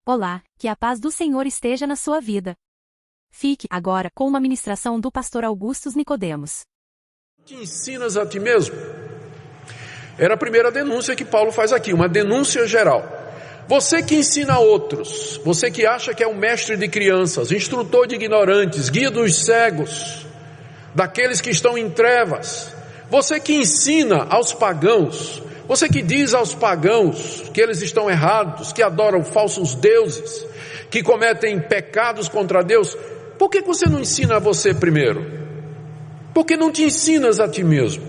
Olá, que a paz do Senhor esteja na sua vida. Fique agora com uma ministração do pastor Augustus Nicodemos. Te ensinas a ti mesmo? Era a primeira denúncia que Paulo faz aqui, uma denúncia geral. Você que ensina a outros, você que acha que é um mestre de crianças, instrutor de ignorantes, guia dos cegos, daqueles que estão em trevas, você que ensina aos pagãos, você que diz aos pagãos que eles estão errados, que adoram falsos deuses, que cometem pecados contra Deus, por que você não ensina a você primeiro? Por que não te ensinas a ti mesmo?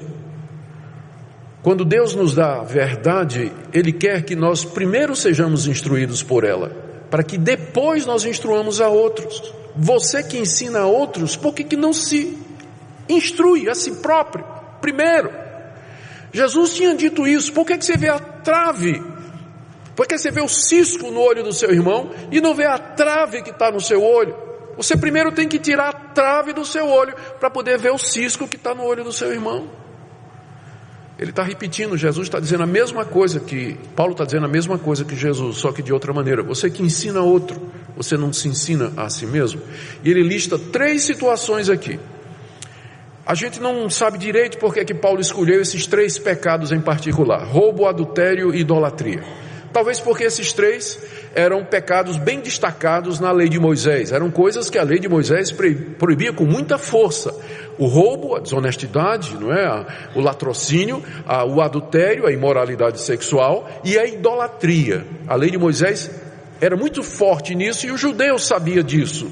Quando Deus nos dá a verdade, Ele quer que nós primeiro sejamos instruídos por ela, para que depois nós instruamos a outros. Você que ensina a outros, por que não se instrui a si próprio primeiro? Jesus tinha dito isso. Por que você vê a trave? Por que você vê o cisco no olho do seu irmão e não vê a trave que está no seu olho? Você primeiro tem que tirar a trave do seu olho para poder ver o cisco que está no olho do seu irmão. Ele está repetindo, Jesus está dizendo a mesma coisa que, Paulo está dizendo a mesma coisa que Jesus, só que de outra maneira. Você que ensina outro, você não se ensina a si mesmo? E ele lista 3 situações aqui. A gente não sabe direito porque que Paulo escolheu esses 3 pecados em particular: roubo, adultério e idolatria. Talvez porque esses 3 eram pecados bem destacados na lei de Moisés. Eram coisas que a lei de Moisés proibia com muita força: o roubo, a desonestidade, não é? O latrocínio, o adultério, a imoralidade sexual e a idolatria. A lei de Moisés era muito forte nisso e o judeu sabia disso.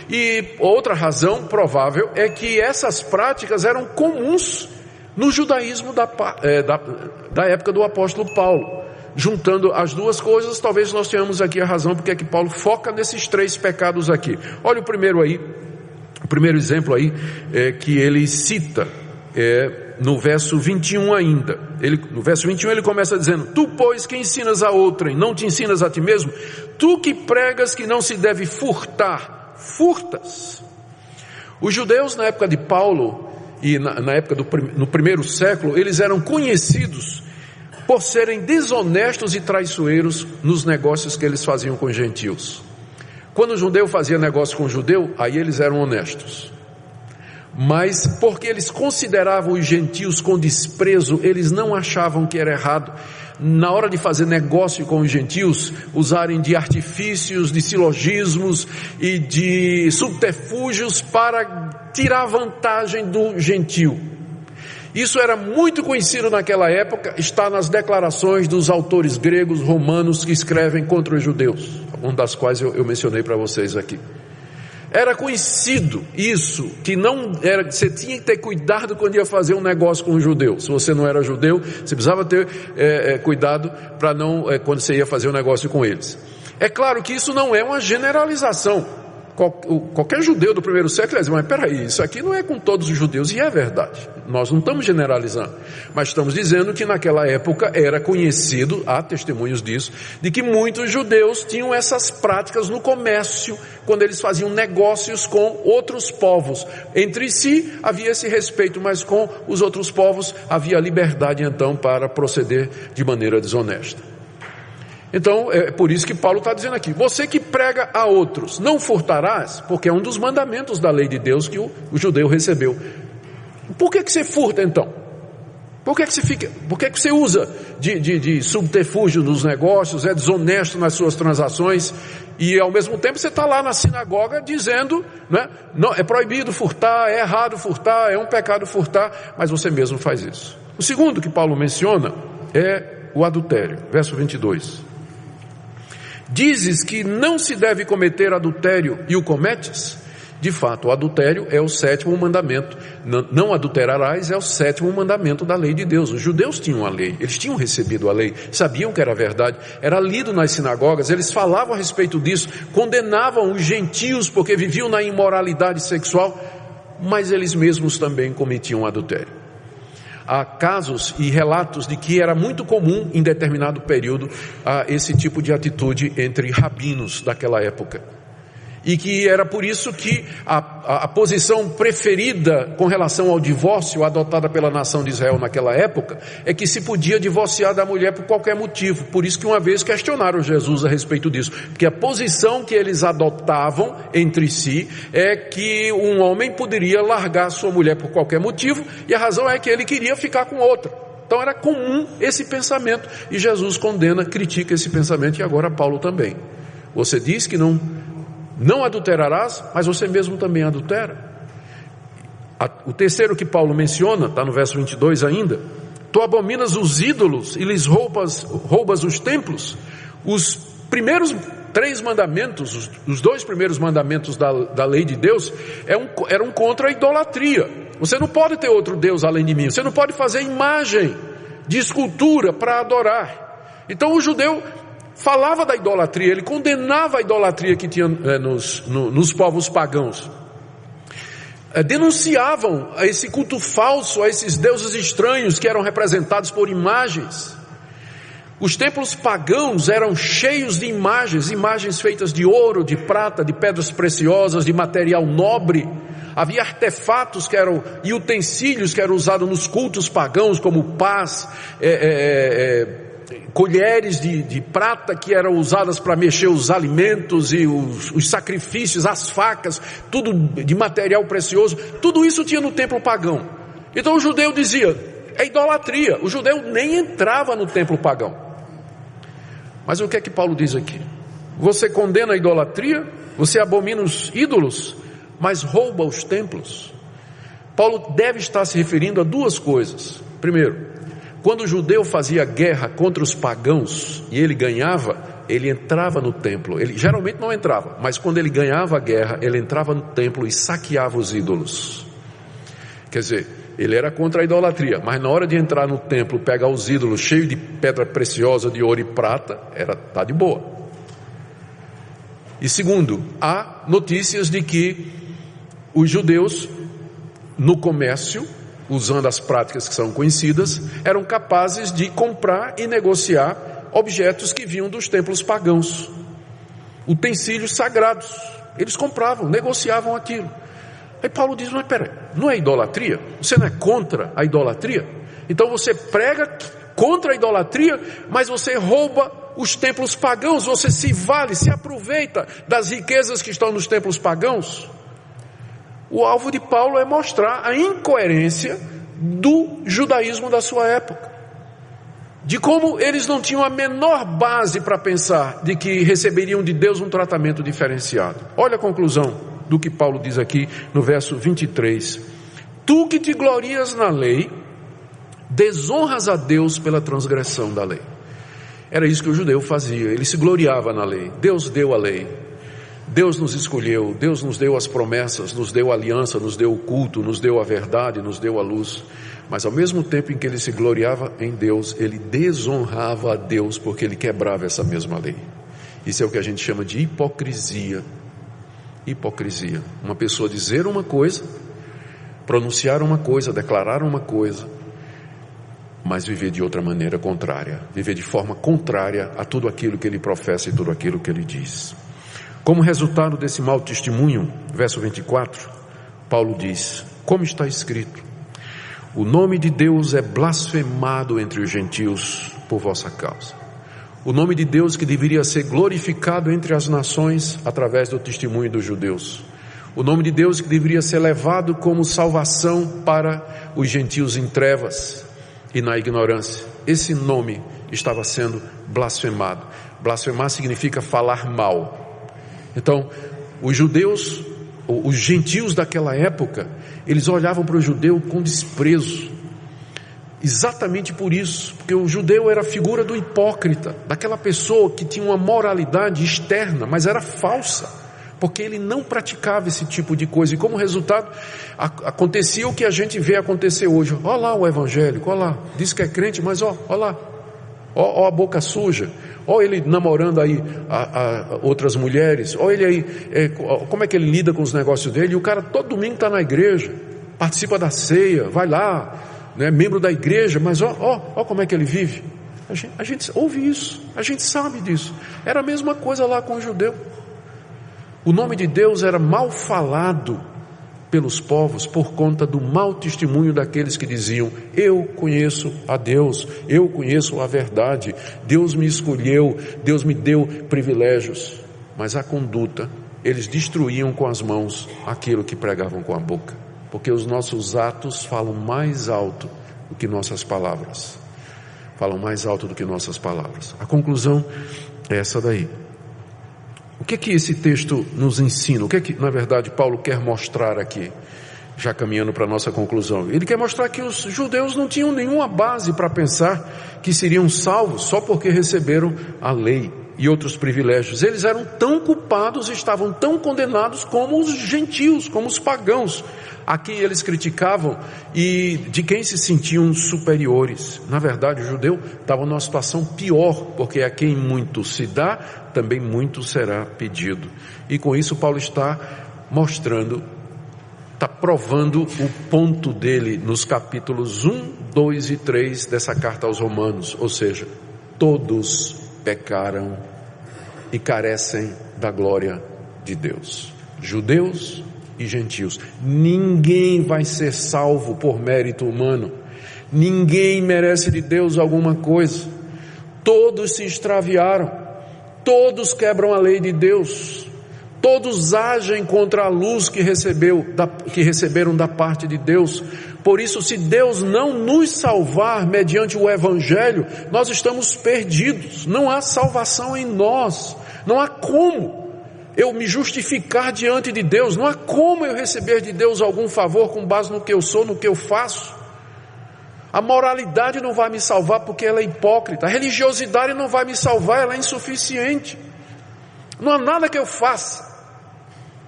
E outra razão provável é que essas práticas eram comuns no judaísmo da época do apóstolo Paulo. Juntando as duas coisas, talvez nós tenhamos aqui a razão porque é que Paulo foca nesses 3 pecados aqui. Olha o primeiro exemplo aí que ele cita, no verso 21 ainda. No verso 21 ele começa dizendo: tu, pois, que ensinas a outrem, não te ensinas a ti mesmo? Tu que pregas que não se deve furtar, furtas. Os judeus na época de Paulo e na época no primeiro século, eles eram conhecidos por serem desonestos e traiçoeiros nos negócios que eles faziam com gentios. Quando o judeu fazia negócio com o judeu, aí eles eram honestos. Mas porque eles consideravam os gentios com desprezo, eles não achavam que era errado, na hora de fazer negócio com os gentios, usarem de artifícios, de silogismos e de subterfúgios para tirar vantagem do gentio. Isso era muito conhecido naquela época, está nas declarações dos autores gregos, romanos, que escrevem contra os judeus, uma das quais eu mencionei para vocês aqui. Era conhecido isso, que não era, você tinha que ter cuidado quando ia fazer um negócio com um judeu. Se você não era judeu, você precisava ter cuidado para não, quando você ia fazer um negócio com eles. É claro que isso não é uma generalização. Qualquer judeu do primeiro século ia dizer: mas peraí, isso aqui não é com todos os judeus. E é verdade, nós não estamos generalizando, mas estamos dizendo que naquela época era conhecido, há testemunhos disso, de que muitos judeus tinham essas práticas no comércio, quando eles faziam negócios com outros povos. Entre si havia esse respeito, mas com os outros povos havia liberdade então para proceder de maneira desonesta. Então é por isso que Paulo está dizendo aqui: você que prega a outros, não furtarás, porque é um dos mandamentos da lei de Deus que o judeu recebeu. Por que você furta então? Por que você usa de subterfúgio nos negócios, é desonesto nas suas transações e ao mesmo tempo você está lá na sinagoga dizendo, né, não, é proibido furtar, é errado furtar, é um pecado furtar, mas você mesmo faz isso. O segundo que Paulo menciona é o adultério, verso 22. Dizes que não se deve cometer adultério e o cometes? De fato, o adultério é o 7º mandamento. Não adulterarás é o 7º mandamento da lei de Deus. Os judeus tinham a lei, eles tinham recebido a lei, sabiam que era verdade, era lido nas sinagogas, eles falavam a respeito disso, condenavam os gentios porque viviam na imoralidade sexual, mas eles mesmos também cometiam adultério. Há casos e relatos de que era muito comum em determinado período esse tipo de atitude entre rabinos daquela época. e que era por isso que a posição preferida com relação ao divórcio adotada pela nação de Israel naquela época é que se podia divorciar da mulher por qualquer motivo. Por isso que uma vez questionaram Jesus a respeito disso, porque a posição que eles adotavam entre si é que um homem poderia largar sua mulher por qualquer motivo, e a razão é que ele queria ficar com outra. Então era comum esse pensamento, e Jesus condena, critica esse pensamento, e agora Paulo também. Você diz que não adulterarás, mas você mesmo também adultera. O terceiro que Paulo menciona, está no verso 22 ainda: tu abominas os ídolos e lhes roubas os templos. Os primeiros 3 mandamentos, os 2 primeiros mandamentos da lei de Deus eram contra a idolatria. Você não pode ter outro Deus além de mim, você não pode fazer imagem de escultura para adorar. Então o judeu falava da idolatria, ele condenava a idolatria que tinha nos povos pagãos. Denunciavam a esse culto falso, a esses deuses estranhos que eram representados por imagens. Os templos pagãos eram cheios de imagens feitas de ouro, de prata, de pedras preciosas, de material nobre. Havia artefatos e utensílios que eram usados nos cultos pagãos, como pás, colheres de prata que eram usadas para mexer os alimentos e os sacrifícios, as facas, tudo de material precioso. Tudo isso tinha no templo pagão. Então o judeu dizia, é idolatria. O judeu nem entrava no templo pagão. Mas o que é que Paulo diz aqui? Você condena a idolatria, você abomina os ídolos, mas rouba os templos. Paulo deve estar se referindo a 2 coisas. Primeiro, quando o judeu fazia guerra contra os pagãos e ele ganhava, ele entrava no templo. Ele geralmente não entrava, mas quando ele ganhava a guerra, ele entrava no templo e saqueava os ídolos. Quer dizer, ele era contra a idolatria, mas na hora de entrar no templo, pegar os ídolos cheios de pedra preciosa, de ouro e prata, tá de boa. E segundo, há notícias de que os judeus, no comércio, usando as práticas que são conhecidas, eram capazes de comprar e negociar objetos que vinham dos templos pagãos, utensílios sagrados. Eles compravam, negociavam aquilo. Aí Paulo diz, mas peraí, não é idolatria? Você não é contra a idolatria? Então você prega contra a idolatria, mas você rouba os templos pagãos, você se aproveita das riquezas que estão nos templos pagãos. O alvo de Paulo é mostrar a incoerência do judaísmo da sua época, de como eles não tinham a menor base para pensar de que receberiam de Deus um tratamento diferenciado. Olha a conclusão do que Paulo diz aqui no verso 23. Tu que te glorias na lei, desonras a Deus pela transgressão da lei. Era isso que o judeu fazia, ele se gloriava na lei. Deus deu a lei, Deus nos escolheu, Deus nos deu as promessas, nos deu a aliança, nos deu o culto, nos deu a verdade, nos deu a luz. Mas ao mesmo tempo em que ele se gloriava em Deus, ele desonrava a Deus porque ele quebrava essa mesma lei. Isso é o que a gente chama de hipocrisia. Hipocrisia. Uma pessoa dizer uma coisa, pronunciar uma coisa, declarar uma coisa, mas viver de outra maneira contrária, viver de forma contrária a tudo aquilo que ele professa e tudo aquilo que ele diz. Como resultado desse mau testemunho, verso 24, Paulo diz, como está escrito, o nome de Deus é blasfemado entre os gentios por vossa causa. O nome de Deus que deveria ser glorificado entre as nações através do testemunho dos judeus. O nome de Deus que deveria ser levado como salvação para os gentios em trevas e na ignorância. Esse nome estava sendo blasfemado. Blasfemar significa falar mal. Então, os judeus, os gentios daquela época, eles olhavam para o judeu com desprezo. Exatamente por isso, porque o judeu era a figura do hipócrita, daquela pessoa que tinha uma moralidade externa, mas era falsa, porque ele não praticava esse tipo de coisa, e como resultado, acontecia o que a gente vê acontecer hoje. Olha lá o evangélico, olha lá, diz que é crente, mas olha lá, ó a boca suja, ó ele namorando aí a outras mulheres, ó ele aí, como é que ele lida com os negócios dele, e o cara todo domingo está na igreja, participa da ceia, vai lá, né, membro da igreja, mas ó como é que ele vive. A gente ouve isso, a gente sabe disso. Era a mesma coisa lá com o judeu. O nome de Deus era mal falado pelos povos por conta do mau testemunho daqueles que diziam: eu conheço a Deus, eu conheço a verdade, Deus me escolheu, Deus me deu privilégios. Mas a conduta, eles destruíam com as mãos aquilo que pregavam com a boca, porque os nossos atos falam mais alto do que nossas palavras. Falam mais alto do que nossas palavras. A conclusão é essa daí. O que é que esse texto nos ensina? O que é que, na verdade, Paulo quer mostrar aqui? Já caminhando para a nossa conclusão. Ele quer mostrar que os judeus não tinham nenhuma base para pensar que seriam salvos só porque receberam a lei e outros privilégios. Eles eram tão culpados, estavam tão condenados como os gentios, como os pagãos, a quem eles criticavam e de quem se sentiam superiores. Na verdade, o judeu estava numa situação pior, porque a quem muito se dá, também muito será pedido. E com isso Paulo está mostrando, está provando o ponto dele nos capítulos 1, 2 e 3 dessa carta aos Romanos, ou seja, todos pecaram e carecem da glória de Deus, judeus e gentios. Ninguém vai ser salvo por mérito humano, ninguém merece de Deus alguma coisa, todos se extraviaram, todos quebram a lei de Deus, todos agem contra a luz que receberam da parte de Deus. Por isso, se Deus não nos salvar mediante o Evangelho, nós estamos perdidos. Não há salvação em nós. Não há como eu me justificar diante de Deus. Não há como eu receber de Deus algum favor com base no que eu sou, no que eu faço. A moralidade não vai me salvar porque ela é hipócrita. A religiosidade não vai me salvar, ela é insuficiente. Não há nada que eu faça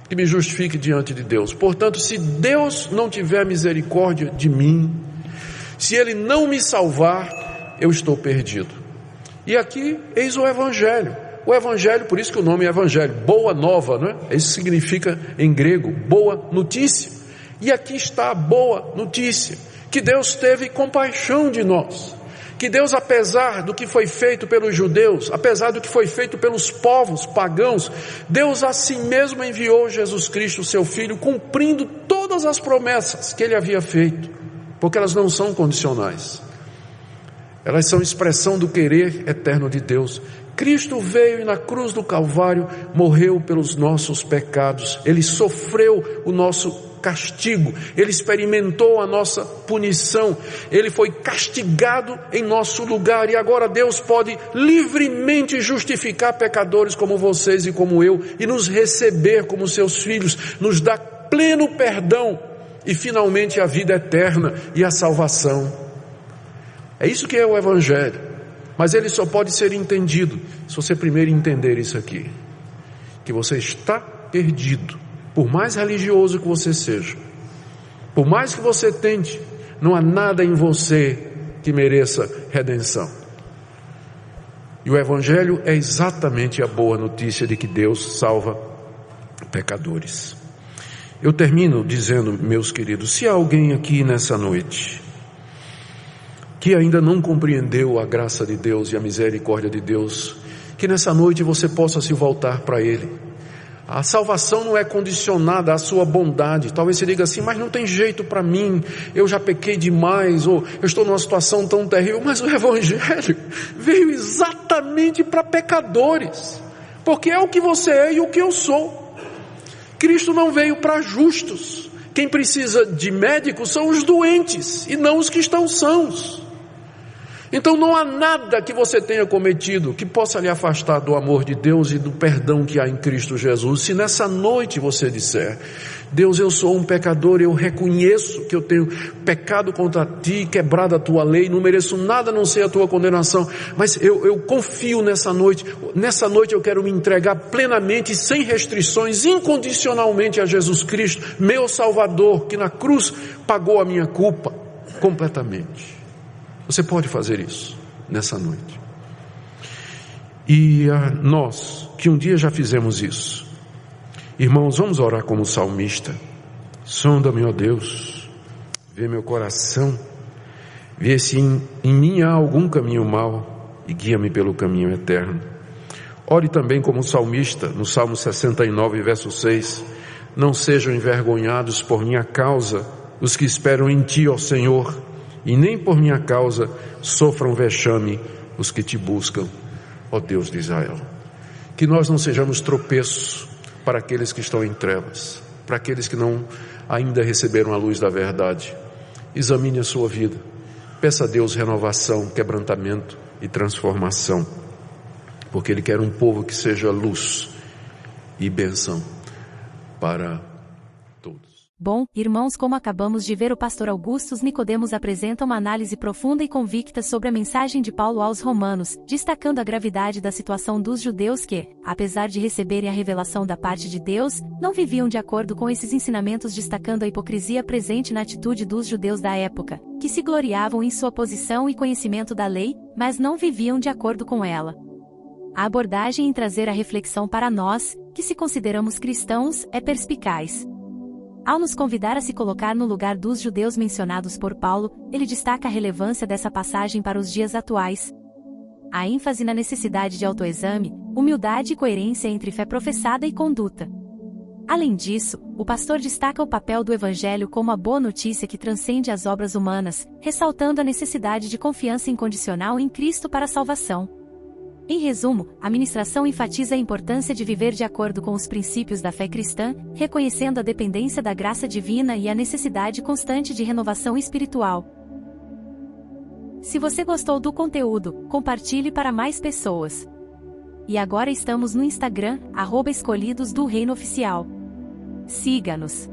que me justifique diante de Deus. Portanto, se Deus não tiver misericórdia de mim, se Ele não me salvar, eu estou perdido. E aqui, eis o Evangelho. O Evangelho, por isso que o nome é Evangelho, boa nova, não é? Isso significa em grego, boa notícia. E aqui está a boa notícia, que Deus teve compaixão de nós. Que Deus, apesar do que foi feito pelos judeus, apesar do que foi feito pelos povos pagãos, Deus a si mesmo enviou Jesus Cristo, seu Filho, cumprindo todas as promessas que Ele havia feito, porque elas não são condicionais, elas são expressão do querer eterno de Deus. Cristo veio e na cruz do Calvário morreu pelos nossos pecados, Ele sofreu o nosso castigo, Ele experimentou a nossa punição, Ele foi castigado em nosso lugar, e agora Deus pode livremente justificar pecadores como vocês e como eu, e nos receber como seus filhos, nos dar pleno perdão, e finalmente a vida eterna e a salvação. É isso que é o Evangelho, mas ele só pode ser entendido se você primeiro entender isso aqui, que você está perdido. Por mais religioso que você seja, por mais que você tente, não há nada em você que mereça redenção. E o Evangelho é exatamente a boa notícia de que Deus salva pecadores. Eu termino dizendo, meus queridos, se há alguém aqui nessa noite que ainda não compreendeu a graça de Deus e a misericórdia de Deus, que nessa noite você possa se voltar para Ele. A salvação não é condicionada à sua bondade. Talvez você diga assim, mas não tem jeito para mim, eu já pequei demais, ou eu estou numa situação tão terrível. Mas o Evangelho veio exatamente para pecadores, porque é o que você é e o que eu sou. Cristo não veio para justos. Quem precisa de médicos são os doentes e não os que estão sãos. Então não há nada que você tenha cometido que possa lhe afastar do amor de Deus e do perdão que há em Cristo Jesus. Se nessa noite você disser, Deus, eu sou um pecador, eu reconheço que eu tenho pecado contra ti, quebrado a tua lei, não mereço nada a não ser a tua condenação, mas eu confio nessa noite eu quero me entregar plenamente, sem restrições, incondicionalmente a Jesus Cristo, meu Salvador, que na cruz pagou a minha culpa completamente. Você pode fazer isso nessa noite. E nós, que um dia já fizemos isso, irmãos, vamos orar como salmista. Sonda-me, ó Deus, vê meu coração, vê se em mim há algum caminho mau e guia-me pelo caminho eterno. Ore também como o salmista, no Salmo 69, verso 6, não sejam envergonhados por minha causa os que esperam em ti, ó Senhor, e nem por minha causa sofram vexame os que te buscam, ó Deus de Israel. Que nós não sejamos tropeço para aqueles que estão em trevas, para aqueles que não ainda receberam a luz da verdade. Examine a sua vida, peça a Deus renovação, quebrantamento e transformação, porque Ele quer um povo que seja luz e bênção para todos. Bom, irmãos, como acabamos de ver, o pastor Augustus Nicodemos apresenta uma análise profunda e convicta sobre a mensagem de Paulo aos Romanos, destacando a gravidade da situação dos judeus que, apesar de receberem a revelação da parte de Deus, não viviam de acordo com esses ensinamentos, destacando a hipocrisia presente na atitude dos judeus da época, que se gloriavam em sua posição e conhecimento da lei, mas não viviam de acordo com ela. A abordagem em trazer a reflexão para nós, que se consideramos cristãos, é perspicaz. Ao nos convidar a se colocar no lugar dos judeus mencionados por Paulo, ele destaca a relevância dessa passagem para os dias atuais. A ênfase na necessidade de autoexame, humildade e coerência entre fé professada e conduta. Além disso, o pastor destaca o papel do Evangelho como a boa notícia que transcende as obras humanas, ressaltando a necessidade de confiança incondicional em Cristo para a salvação. Em resumo, a ministração enfatiza a importância de viver de acordo com os princípios da fé cristã, reconhecendo a dependência da graça divina e a necessidade constante de renovação espiritual. Se você gostou do conteúdo, compartilhe para mais pessoas. E agora estamos no Instagram, @escolhidos do Reino Oficial. Siga-nos.